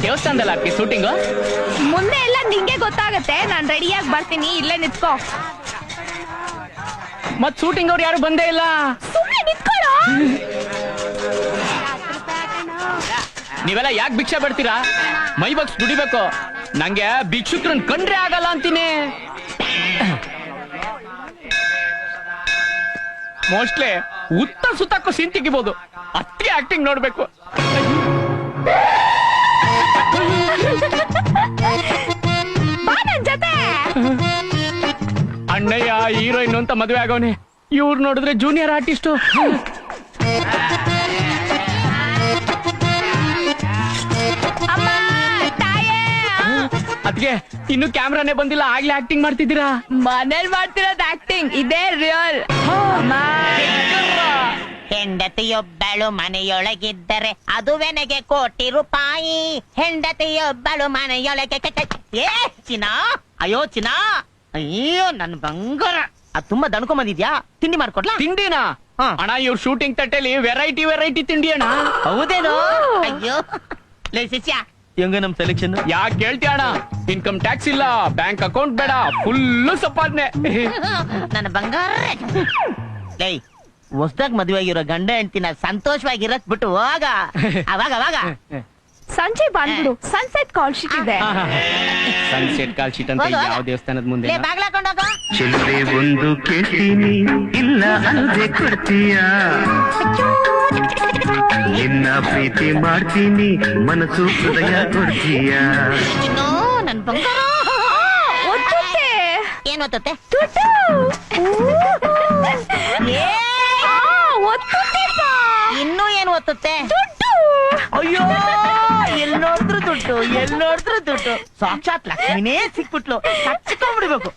ದೇವಸ್ಥಾನದಲ್ಲಿ ಹಾಕಿ ಶೂಟಿಂಗ್ ಮುಂದೆ ಎಲ್ಲ ನಿಂಗೆ ಗೊತ್ತಾಗತ್ತೆ. ನಾನ್ ರೆಡಿಯಾಗಿ ಬರ್ತೀನಿ, ಇಲ್ಲೇ ನಿತ್ಕೋ. ಮತ್ ಶೂಟಿಂಗ್ ಅವ್ರು ಯಾರು ಬಂದೇ ಇಲ್ಲ. ಸುಮ್ಮನೆ ನಿತ್ಕೊಳ್ಳೋ. ನೀವೆಲ್ಲ ಯಾಕೆ ಭಿಕ್ಷೆ ಬಿಡ್ತೀರಾ? ಮೈ ಬಗ್ಸ್ ದುಡಿಬೇಕು. ನಂಗೆ ಭಿಕ್ಷುಕ್ರನ್ ಕಂಡ್ರೆ ಆಗಲ್ಲ ಅಂತೀನಿ. ಮೋಸ್ಟ್ಲಿ ಉತ್ತ ಸುತ್ತಕ್ಕೂ ಸೀನ್ ತೆಗಿಬಹುದು. ಅಷ್ಟೇ ಆಕ್ಟಿಂಗ್ ನೋಡ್ಬೇಕು. ಬಾ ನನ್ ಜೊತೆ. ಅಣ್ಣಯ್ಯ ಹೀರೋಯಿನ್ ಅಂತ ಮದುವೆ ಆಗೋನೆ. ಇವ್ರು ನೋಡಿದ್ರೆ ಜೂನಿಯರ್ ಆರ್ಟಿಸ್ಟು. ಅಮ್ಮ, ತಾಯೇ. ಅದ್ಗೆ ಇನ್ನು ಕ್ಯಾಮ್ರಾನೇ ಬಂದಿಲ್ಲ, ಆಗ್ಲೇ ಆಕ್ಟಿಂಗ್ ಮಾಡ್ತಿದ್ದೀರಾ? ಮನೇಲಿ ಮಾಡ್ತಿರೋದ್ ಆಕ್ಟಿಂಗ್, ಇದೇ ರಿಯಲ್. ಹೆಂಡತಿಯೊಬ್ಬಳು ಮನೆಯೊಳಗಿದ್ದರೆ ಅದುವೆನಗೆ ಕೋಟಿ ರೂಪಾಯಿ. ಹೆಂಡತಿಯೊಬ್ಬಳು ಮನೆಯೊಳಗೆ ಏ ಚಿನ್ನ, ಅಯ್ಯೋ ಚಿನ್ನ, ಅಯ್ಯೋ ನನ್ ಬಂಗಾರ. ಅದು ತುಂಬಾ ದಣ್ಕೊಂಬಂದಿದ್ಯಾ? ತಿಂಡಿ ಮಾಡ್ಕೊಡ್ಲಾ? ತಿಂಡಿನಾ? ಅಣ್ಣ ಇವ್ರ ಶೂಟಿಂಗ್ ತಟ್ಟೆಲಿ ವೆರೈಟಿ ವೆರೈಟಿ ತಿಂಡಿ ಅಣ್ಣ. ಹೌದೇನೋ? ಅಯ್ಯೋ ಲೇ ಶಿಷ್ಯ, ಹೆಂಗ ನಮ್ ಸೆಲೆಕ್ಷನ್? ಯಾಕೆ ಕೇಳ್ತೀಯ ಅಣ್ಣ? ಇನ್ಕಮ್ ಟ್ಯಾಕ್ಸ್ ಇಲ್ಲ, ಬ್ಯಾಂಕ್ ಅಕೌಂಟ್ ಬೇಡ, ಫುಲ್ ಸಂಪಾದನೆ. ನನ್ನ ಬಂಗಾರ. ಲೈ, ಹೊಸ್ದಾಗ್ ಮದುವೆ ಆಗಿರೋ ಗಂಡ ಹೆಂಡ್ತಿನ ಸಂತೋಷವಾಗಿರಕ್ ಬಿಟ್ಟು ಹೋಗ. ಅವಾಗ ಅವಾಗ ಸಂಜೆ ಬಂದ್ಬಿಡು, ಸನ್ಸೆಟ್ ಕಾಲ್ ಶೀಟ್ ಇದೆ. ಸನ್ಸೆಟ್ ಕಾಲ್ ಶೀಟ್ ಅಂತ ಯಾವ ದೇವಸ್ಥಾನದ ಮುಂದೆ? ಬಾಗ್ಲಾಕೊಂಡೋಗ. ಚಿಲ್ಲರೆ ಒಂದು ಕೇಳ್ತೀನಿ, ಇಲ್ಲ ಅಲ್ಲದೆ ಕೊಡ್ತೀಯ. ನಿನ್ನ ಪ್ರೀತಿ ಮಾಡ್ತೀನಿ, ಮನಸ್ಸು ಹೃದಯ ಕೊಡ್ತೀಯ. ಇನ್ನು ನನ್ ಬಂಗಾರ. ಒತ್ತುತ್ತೆ. ಏನ್ ಒತ್ತುತ್ತೆ? ದುಡ್ಡು. ಏ, ಒತ್ತುತ್ತೆಪ್ಪ. ಇನ್ನೂ ಏನ್ ಒತ್ತುತ್ತೆ? ದುಡ್ಡು. ಅಯ್ಯೋ, ಎಲ್ ನೋಡಿದ್ರು ದುಡ್ಡು, ಎಲ್ ನೋಡಿದ್ರು ದುಡ್ಡು. ಸಾಕ್ಷಾತ್ ಲಕ್ಷ್ಮಿನೇ ಸಿಕ್ಬಿಟ್ಲು. ಹಚ್ಕೊಂಡ್ಬಿಡ್ಬೇಕು.